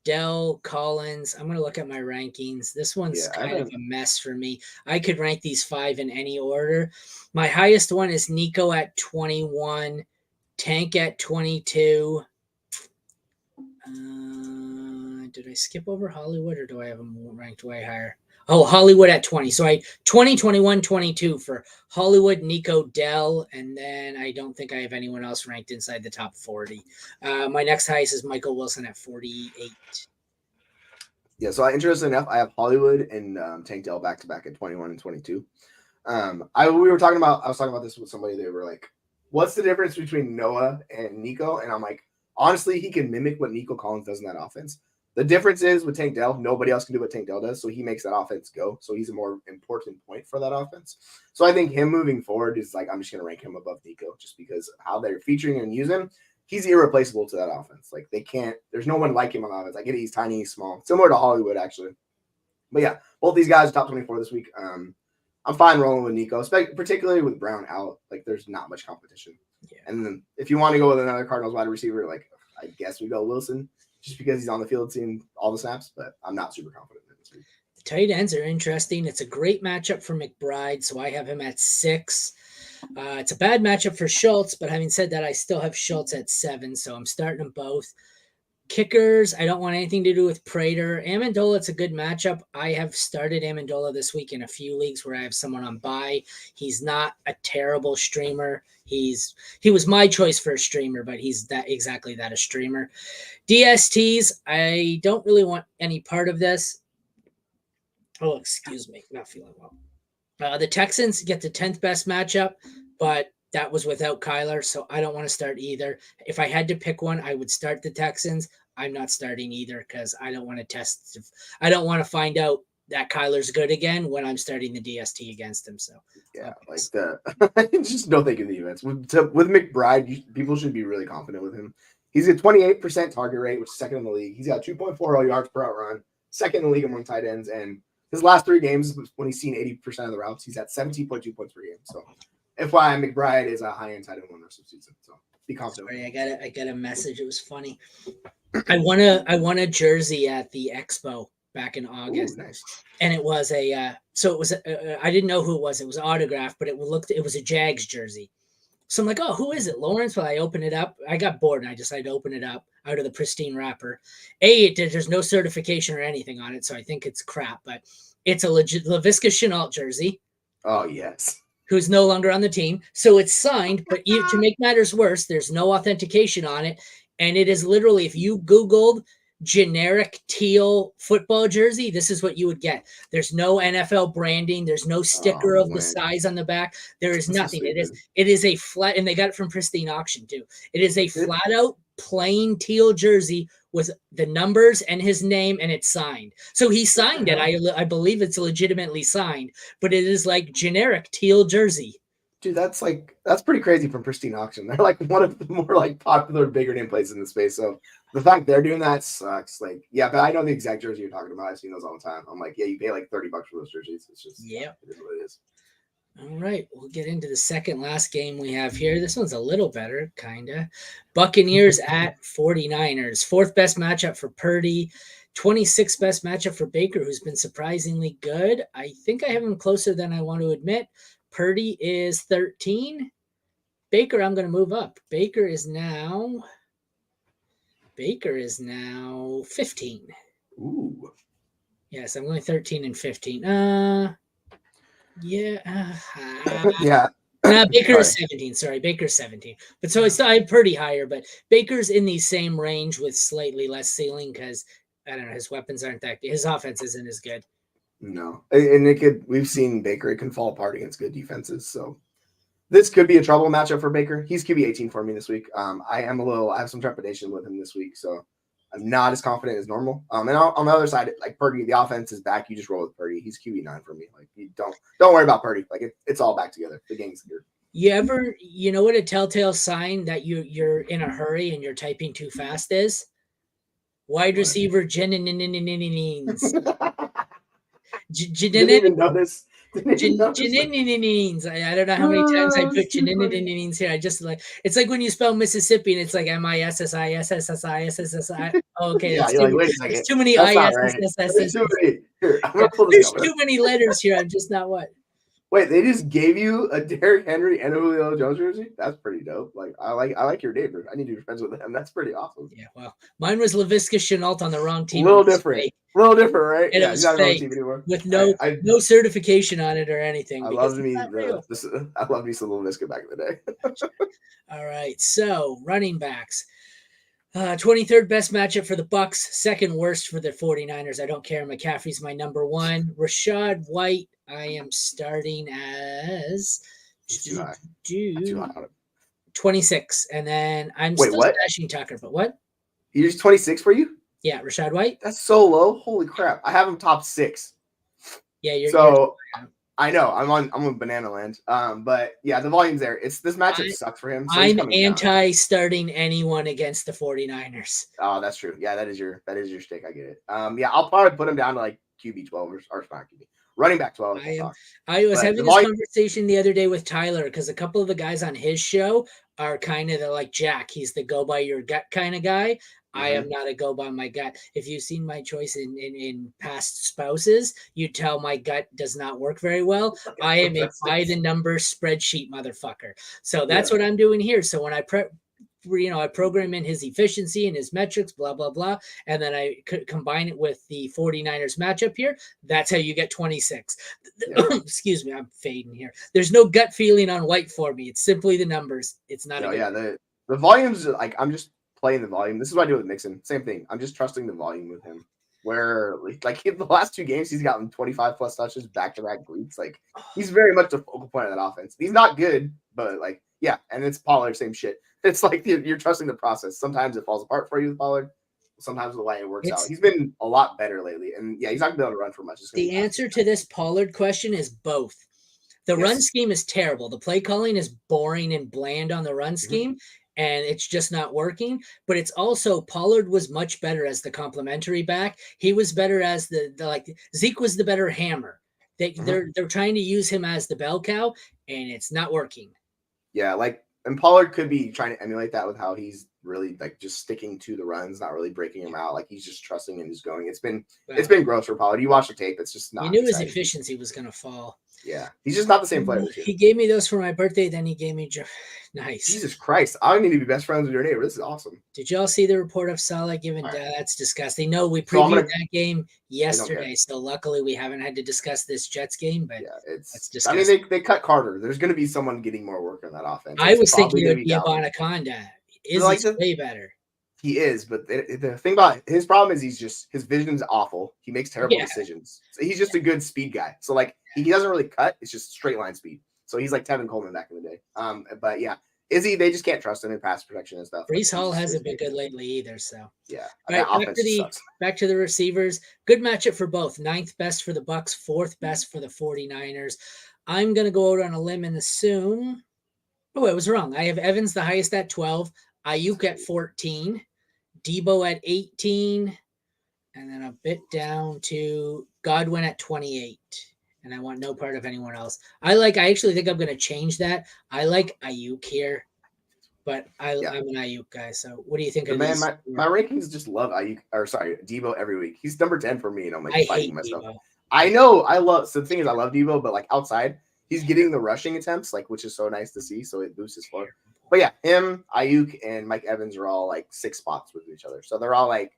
Dell, Collins. I'm going to look at my rankings. This one's kind of a mess for me. I could rank these 5 in any order. My highest one is Nico at 21, Tank at 22. Did I skip over Hollywood or do I have them ranked way higher? Oh, Hollywood at 20. So I 20, 21, 22 for Hollywood, Nico, Dell, and then I don't think I have anyone else ranked inside the top 40. My next highest is Michael Wilson at 48.
Yeah, so interesting enough, I have Hollywood and Tank Dell back-to-back at 21 and 22. I was talking about this with somebody. They were like, what's the difference between Noah and Nico? And I'm like, honestly, he can mimic what Nico Collins does in that offense. The difference is with Tank Dell, nobody else can do what Tank Dell does, so he makes that offense go. So he's a more important point for that offense. So I think him moving forward is like I'm just going to rank him above Nico just because how they're featuring and using him. He's irreplaceable to that offense. Like they can't – there's no one like him on offense. I get it, he's tiny, he's small. Similar to Hollywood, actually. But, yeah, both these guys are top 24 this week. I'm fine rolling with Nico, particularly with Brown out. Like there's not much competition. Yeah. And then if you want to go with another Cardinals wide receiver, like I guess we go Wilson just because he's on the field seeing all the snaps, but I'm not super confident in this week.
The tight ends are interesting. It's a great matchup for McBride, so I have him at 6. It's a bad matchup for Schultz, but having said that, I still have Schultz at 7, so I'm starting them both. Kickers, I don't want anything to do with Prater. Amendola, it's a good matchup. I have started Amendola this week in a few leagues where I have someone on bye. He's not a terrible streamer. He was my choice for a streamer, but he's exactly that, a streamer. DSTs, I don't really want any part of this. Oh, excuse me, not feeling well. The Texans get the 10th best matchup, but that was without Kyler, so I don't want to start either. If I had to pick one, I would start the Texans. I'm not starting either because I don't want to test. I don't want to find out that Kyler's good again when I'm starting the DST against him. So
yeah, like the just no thank you defense with McBride. People should be really confident with him. He's at 28% target rate, which is second in the league. He's got 2.4 yards per out run, second in the league among tight ends, and his last 3 games when he's seen 80% of the routes, he's at 17.2 points per game. So FYI, McBride is a high-end tight end one rest of the season. So be confident.
Sorry, I got a message. It was funny. I won a jersey at the Expo back in August.
Ooh, nice.
And it was I didn't know who it was. It was autographed, but it was a Jags jersey. So I'm like, oh, who is it? Lawrence? Well, I open it up. I got bored and I decided to open it up out of the pristine wrapper. There's no certification or anything on it, so I think it's crap, but it's a legit LaVisca Chenault jersey.
Oh, yes.
Who's no longer on the team. So it's signed, but to make matters worse, there's no authentication on it. And it is literally, if you Googled generic teal football jersey, this is what you would get. There's no NFL branding. There's no sticker of the size on the back. There is nothing. It is a flat, and they got it from Pristine Auction too. It is a flat out plain teal jersey with the numbers and his name, and it's signed. So he signed it. I believe it's legitimately signed, but it is like generic teal jersey.
Dude, that's pretty crazy from Pristine Auction. They're like one of the more like popular, bigger name places in the space. So the fact they're doing that sucks. Like, yeah, but I know the exact jersey you're talking about. I've seen those all the time. I'm like, yeah, you pay like $30 for those jerseys. It's just
yeah,
it is what it is.
All right, we'll get into the second last game we have here. This one's a little better, kind of. Buccaneers at 49ers. 4th best matchup for Purdy. 26th best matchup for Baker, who's been surprisingly good. I think I have him closer than I want to admit. Purdy is 13. Baker, I'm going to move up. Baker is now 15.
Ooh.
Yes, I'm going 13 and 15. Yeah.
Yeah.
Baker is 17. Sorry, Baker's 17. But so I have Purdy higher, but Baker's in the same range with slightly less ceiling because, I don't know, his weapons aren't that good. His offense isn't as good.
No. And we've seen Baker, it can fall apart against good defenses. So this could be a trouble matchup for Baker. He's QB 18 for me this week. I have some trepidation with him this week. So I'm not as confident as normal. And on the other side, like Purdy, the offense is back. You just roll with Purdy. He's QB 9 for me. Like you don't worry about Purdy. Like it's all back together. The gang's here.
You know what a telltale sign that you're in a hurry and you're typing too fast is? Wide receiver Jennings.
Didn't even notice.
Janinininins. I don't know how many times I put Janinininins here. I just like it's like when you spell Mississippi and it's like MISSISSISSISSI. Okay,
yeah,
it's too many ISSSS. There's too many letters here. I'm just not what.
Wait, they just gave you a Derrick Henry and a Julio Jones jersey? That's pretty dope. Like I like your neighbor. I need to be friends with him. That's pretty awesome.
Yeah, well, mine was LaVisca Chenault on the wrong team.
A little different, right?
And it was fake with no certification on it or anything.
I love me some LaVisca back in the day.
All right, so running backs. 23rd best matchup for the Bucks, second worst for the 49ers. I don't care. McCaffrey's my number 1. Rashad White, I am starting as 26. And then I'm still stashing Tucker, but what?
He's 26 for you?
Yeah, Rashad White.
That's so low. Holy crap. I have him top 6.
Yeah, you're
I know I'm on banana land. But yeah, the volume's there. This matchup sucks for him. So
I'm anti-starting anyone against the 49ers.
Oh, that's true. Yeah, that is your shtick. I get it. Yeah, I'll probably put him down to like QB 12 or not QB. Running back 12, can't talk.
I was
But
having this conversation the other day with Tyler because a couple of the guys on his show are kind of like Jack. He's the go by your gut kind of guy. I am not a go by my gut. If you've seen my choice in past spouses, you tell my gut does not work very well. I am a by the numbers spreadsheet motherfucker. So that's what I'm doing here. So when I I program in his efficiency and his metrics, blah, blah, blah. And then I combine it with the 49ers matchup here. That's how you get 26. Excuse me, I'm fading here. There's no gut feeling on White for me. It's simply the numbers. It's not
the volumes, like I'm just playing the volume. This is what I do with Mixon. Same thing. I'm just trusting the volume with him. Where like in the last 2 games, he's gotten 25 plus touches back-to-back weeks. Like he's very much the focal point of that offense. He's not good, but like, yeah, and it's Pollard, same shit. It's like you're trusting the process. Sometimes it falls apart for you with Pollard. Sometimes the way it works out. He's been a lot better lately. And yeah, he's not going to be able to run for much.
The answer to this Pollard question is both. The run scheme is terrible. The play calling is boring and bland on the run scheme, and it's just not working. But it's also Pollard was much better as the complementary back. He was better as the like Zeke was the better hammer. They're trying to use him as the bell cow, and it's not working.
Yeah, and Pollard could be trying to emulate that with how he's really like just sticking to the runs, not really breaking him out. Like he's just trusting and just going. It's been gross for Pollard. You watch the tape, it's just not.
You knew his efficiency was going to fall.
Yeah, he's just not the same player.
He gave me those for my birthday. Then he gave me nice.
Jesus Christ! I need to be best friends with your neighbor. This is awesome.
Did y'all see the report of Salah giving? That's disgusting. No, we previewed that game yesterday, so luckily we haven't had to discuss this Jets game. But yeah, it's disgusting.
I mean, they cut Carter. There's going to be someone getting more work on that offense.
I was thinking it would be Anaconda. Izzy's way better.
He is, but the thing about his problem is his vision's awful. He makes terrible decisions. So he's just a good speed guy. So like he doesn't really cut. It's just straight line speed. So he's like Tevin Coleman back in the day. But yeah, Izzy, they just can't trust him in pass protection and stuff.
Breece Hall hasn't been good lately either. So
yeah,
back to the receivers. Good matchup for both. 9th best for the Bucs, 4th best for the 49ers. I'm gonna go out on a limb and assume. Oh, I was wrong. I have Evans the highest at 12, Ayuk at 14. Debo at 18, and then a bit down to Godwin at 28. And I want no part of anyone else. I actually think I'm going to change that. I like Ayuk here, but I'm an Ayuk guy. So what do you think of
this? My rankings just love Debo every week. He's number 10 for me, and I'm like fighting myself. Debo. I know so the thing is I love Debo, but like outside, he's getting the rushing attempts, like which is so nice to see. So it boosts his floor. But yeah, him, Ayuk, and Mike Evans are all like 6 spots with each other. So they're all like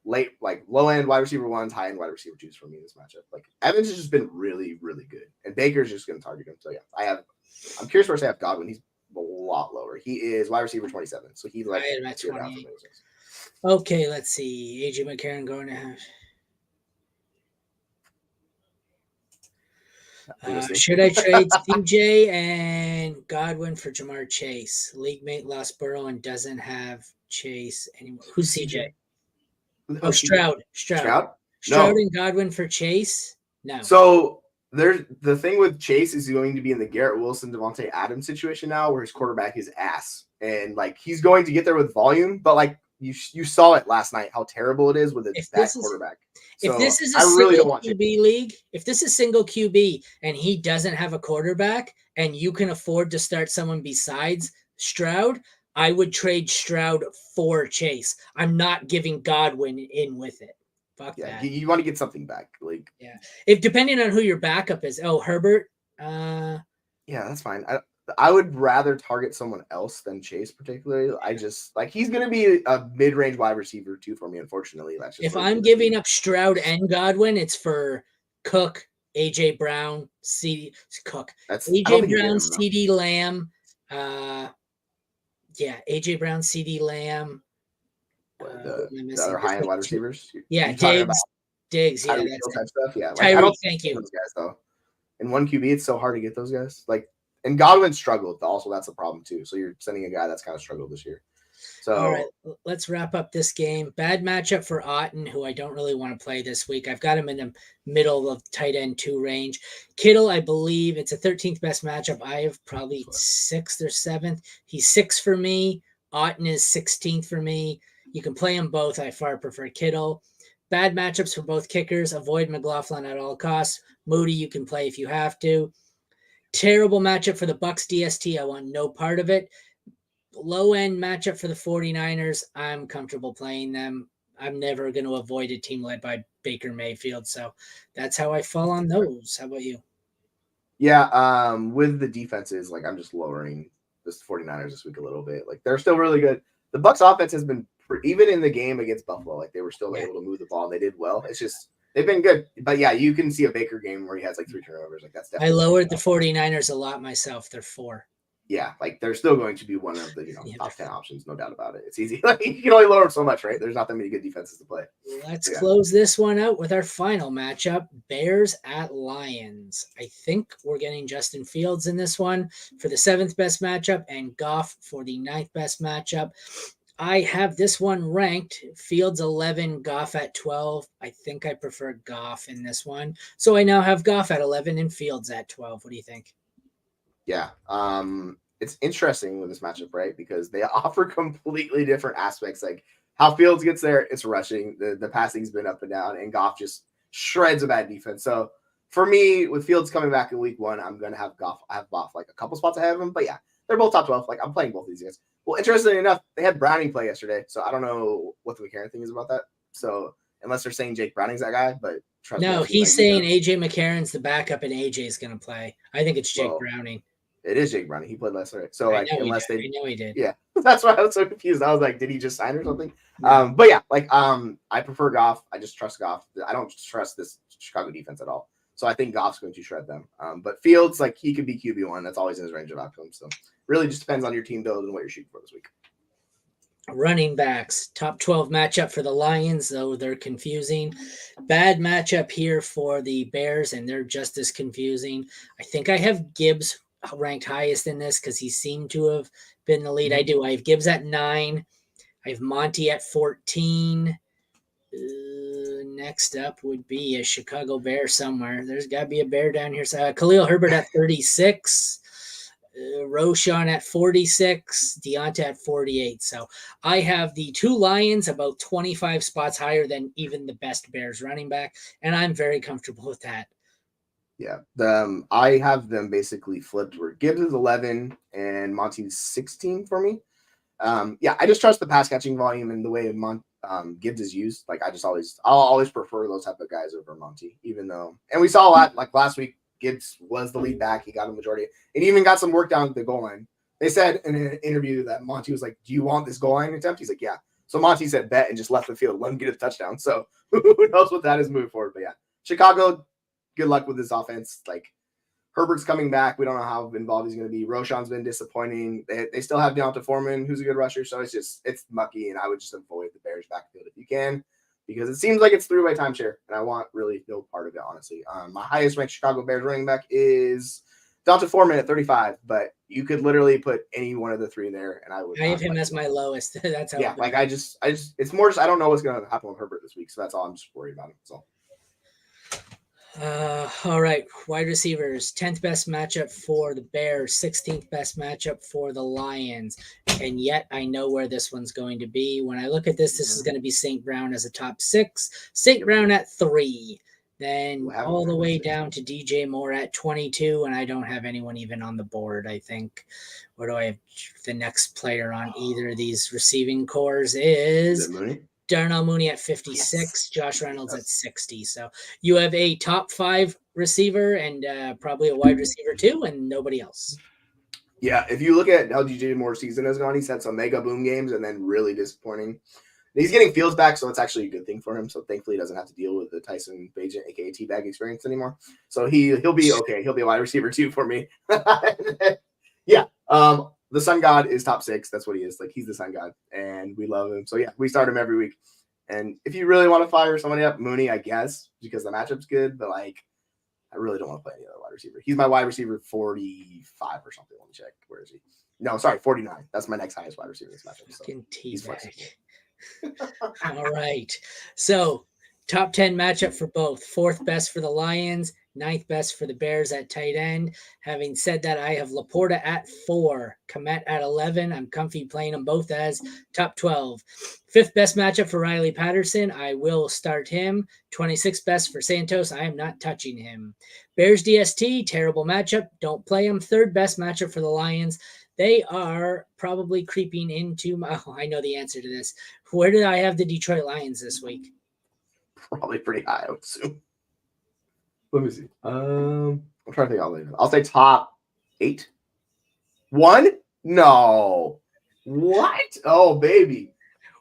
low end wide receiver 1s, high end wide receiver 2s for me in this matchup. Like Evans has just been really, really good. And Baker's just going to target him. So yeah, I'm curious where I have Godwin. He's a lot lower. He is wide receiver 27. So he's like
at 28. Okay, let's see. AJ McCarron going to have. Should I trade CJ and Godwin for Jamar Chase? League mate lost Burrow and doesn't have Chase anymore. Who's CJ? Oh, Stroud. Stroud and Godwin for Chase? No.
So there's the thing with Chase is going to be in the Garrett Wilson, Devontae Adams situation now where his quarterback is ass. And like he's going to get there with volume, but like you saw it last night how terrible it is with that quarterback.
If this is a single QB league, if this is single QB and he doesn't have a quarterback and you can afford to start someone besides Stroud, I would trade Stroud for Chase. I'm not giving Godwin in with it. Fuck that.
You want to get something back. Like
if depending on who your backup is. Oh, Herbert.
Yeah, that's fine. I would rather target someone else than Chase, particularly. I just like he's going to be a mid-range wide receiver too for me. Unfortunately, that's just
if I'm giving up Stroud and Godwin, it's for Cook, AJ Brown, AJ Brown, CD Lamb. AJ Brown, CD Lamb.
The other high-end wide receivers.
Yeah, Diggs. Yeah, that's
type stuff. Yeah,
I don't thank you.
Those guys though. In 1 QB, it's so hard to get those guys. Like. And Godwin struggled. Also, that's a problem too. So you're sending a guy that's kind of struggled this year. So
all right, let's wrap up this game. Bad matchup for Otten, who I don't really want to play this week. I've got him in the middle of tight end 2 range. Kittle, I believe it's a 13th best matchup. I have probably 6th or 7th. He's 6 for me. Otten is 16th for me. You can play them both. I far prefer Kittle. Bad matchups for both kickers. Avoid McLaughlin at all costs. Moody, you can play if you have to. Terrible matchup for the Bucs DST. I want no part of it. Low-end matchup for the 49ers. I'm comfortable playing them. I'm never going to avoid a team led by Baker Mayfield. So that's how I fall on those. How about you?
Yeah, with the defenses, like I'm just lowering this 49ers this week a little bit. Like they're still really good. The Bucs offense has been even in the game against Buffalo, like they were still able to move the ball and they did well. It's just they've been good. But yeah, you can see a Baker game where he has like 3 turnovers. Like that's definitely
I lowered the 49ers a lot myself. They're 4.
Yeah, like they're still going to be one of the top 10 options, no doubt about it. It's easy. Like you can only lower them so much, right? There's not that many good defenses to play.
Let's close this one out with our final matchup: Bears at Lions. I think we're getting Justin Fields in this one for the 7th best matchup and Goff for the 9th best matchup. I have this one ranked Fields 11, Goff at 12. I think I prefer Goff in this one. So I now have Goff at 11 and Fields at 12. What do you think?
Yeah. It's interesting with this matchup, right? Because they offer completely different aspects. Like how Fields gets there, it's rushing. The passing's been up and down, and Goff just shreds a bad defense. So for me, with Fields coming back in week 1, I'm gonna have Goff. I have Goff like a couple spots ahead of him. But yeah, they're both top 12. Like I'm playing both of these guys. Well, interestingly enough, they had Browning play yesterday, so I don't know what the McCarron thing is about that. So unless they're saying Jake Browning's that guy, but trust me,
he's saying AJ McCarron's the backup and AJ's going to play. I think it's Jake Browning.
It is Jake Browning. He played last night. So like, unless
I know he did.
Yeah, that's why I was so confused. I was like, did he just sign or something? Yeah. But yeah, like I prefer Goff. I just trust Goff. I don't trust this Chicago defense at all. So I think Goff's going to shred them. But Fields, like he could be QB1. That's always in his range of outcomes. So really just depends on your team build and what you're shooting for this week.
Running backs, top 12 matchup for the Lions, though they're confusing. Bad matchup here for the Bears, and they're just as confusing. I think I have Gibbs ranked highest in this because he seemed to have been the lead. I do. I have Gibbs at 9. I have Monty at 14. Next up would be a Chicago Bear somewhere. There's got to be a Bear down here. So Khalil Herbert at 36. Roshan at 46, Deonta at 48. So I have the 2 Lions about 25 spots higher than even the best Bears running back, and I'm very comfortable with that.
Yeah, I have them basically flipped where Gibbs is 11 and Monty's 16 for me. Yeah, I just trust the pass catching volume and the way Gibbs is used. Like I'll always prefer those type of guys over Monty, even though, and we saw a lot like last week. Gibbs was the lead back. He got a majority. And even got some work down at the goal line. They said in an interview that Monty was like, do you want this goal line attempt? He's like, yeah. So Monty said bet and just left the field. Let him get a touchdown. So who knows what that is moving forward. But yeah, Chicago, good luck with this offense. Like Herbert's coming back. We don't know how involved he's going to be. Roshan's been disappointing. They still have Deonta Foreman, who's a good rusher. So it's mucky. And I would just avoid the Bears backfield if you can, because it seems like it's through by timeshare, and I want really no part of it, honestly. My highest ranked Chicago Bears running back is Deonta Foreman at 35, but you could literally put any one of the 3 there, and I would.
I have him as my lowest. That's how.
Yeah, like I just, it's more just I don't know what's going to happen with Herbert this week, so that's all I'm just worried about. So.
All right, wide receivers, 10th best matchup for the Bears, 16th best matchup for the Lions, and yet I know where this one's going to be. When I look at this is going to be St. Brown as a top 6, St. Brown at 3, then all the way down to DJ Moore at 22, and I don't have anyone even on the board, I think. Where do I have the next player on either of these receiving cores is
Mooney?
Darnell Mooney at 56, yes. Josh Reynolds at 60. So you have a top 5 receiver and probably a wide receiver too, and nobody else.
Yeah, if you look at how DJ Moore's season has gone, he's had some mega boom games and then really disappointing. He's getting Fields back, so it's actually a good thing for him. So thankfully, he doesn't have to deal with the Tyson Bagent, aka T-Bag experience anymore. So he'll be okay. He'll be a wide receiver too for me. Yeah. The Sun God is top 6. That's what he is. Like he's the Sun God, and we love him. So yeah, we start him every week. And if you really want to fire somebody up, Mooney, I guess, because the matchup's good. But like, I really don't want to play any other wide receiver. He's my wide receiver 45 or something. Let me check. Where is he? No, sorry, 49. That's my next highest wide receiver in this matchup. So he's flexible.
All right. So top 10 matchup for both. 4th best for the Lions, Ninth best for the Bears at tight end. Having said that, I have Laporta at 4, Komet at 11. I'm comfy playing them both as top 12. Fifth best matchup for Riley Patterson. I will start him. 26th best for Santos. I am not touching him. Bears DST, terrible matchup. Don't play him. Third best matchup for the Lions. They are probably creeping into my. Oh, I know the answer to this. Where did I have the Detroit Lions this week?
Probably pretty high, I would assume. Let me see. I'm trying to think. I'll say top 8. 1? No. What? Oh, baby.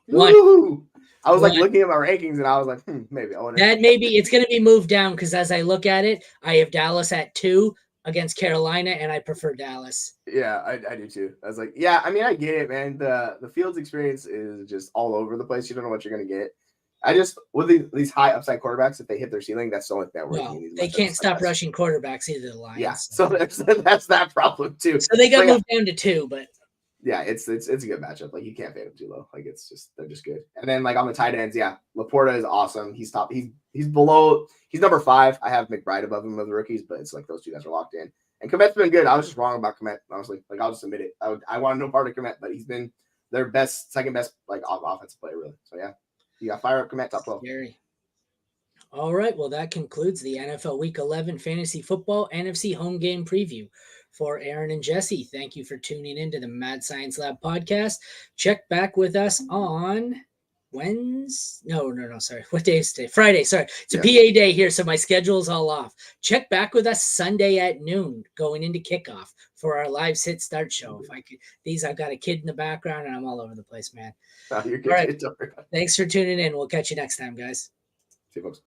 Woo! I was like looking at my rankings and I was like, maybe I want
that. Maybe it's going to be moved down because as I look at it, I have Dallas at 2 against Carolina, and I prefer Dallas.
Yeah, I do too. I was like, yeah, I mean, I get it, man. The Fields experience is just all over the place. You don't know what you're going to get. I just, with these high upside quarterbacks, if they hit their ceiling, that's the only thing that works.
Well, they can't stop rushing quarterbacks either, the Lions.
Yeah, so that's that problem too.
So they got moved down to 2, but
yeah, it's a good matchup. Like, you can't fade them too low. Like, it's just, they're just good. And then like on the tight ends, yeah, Laporta is awesome. He's top. He's below. He's number 5. I have McBride above him of the rookies, but it's like those two guys are locked in. And Komet's been good. I was just wrong about Komet, honestly. Like, I'll just admit it. I want no part of Komet, but he's been their second best like offensive player, really. So yeah, you got fire up Komet top 12.
Scary. All right, well, that concludes the NFL Week 11 Fantasy Football NFC Home Game Preview. For Aaron and Jesse, thank you for tuning in to the Mad Science Lab podcast. Check back with us on Wednesday. No, sorry. What day is today? Friday, sorry. It's a PA day here, so my schedule is all off. Check back with us Sunday at noon, going into kickoff for our live sit start show. If I could, I've got a kid in the background, and I'm all over the place, man.
Oh, you're good.
All right. Thanks for tuning in. We'll catch you next time, guys.
See you, folks.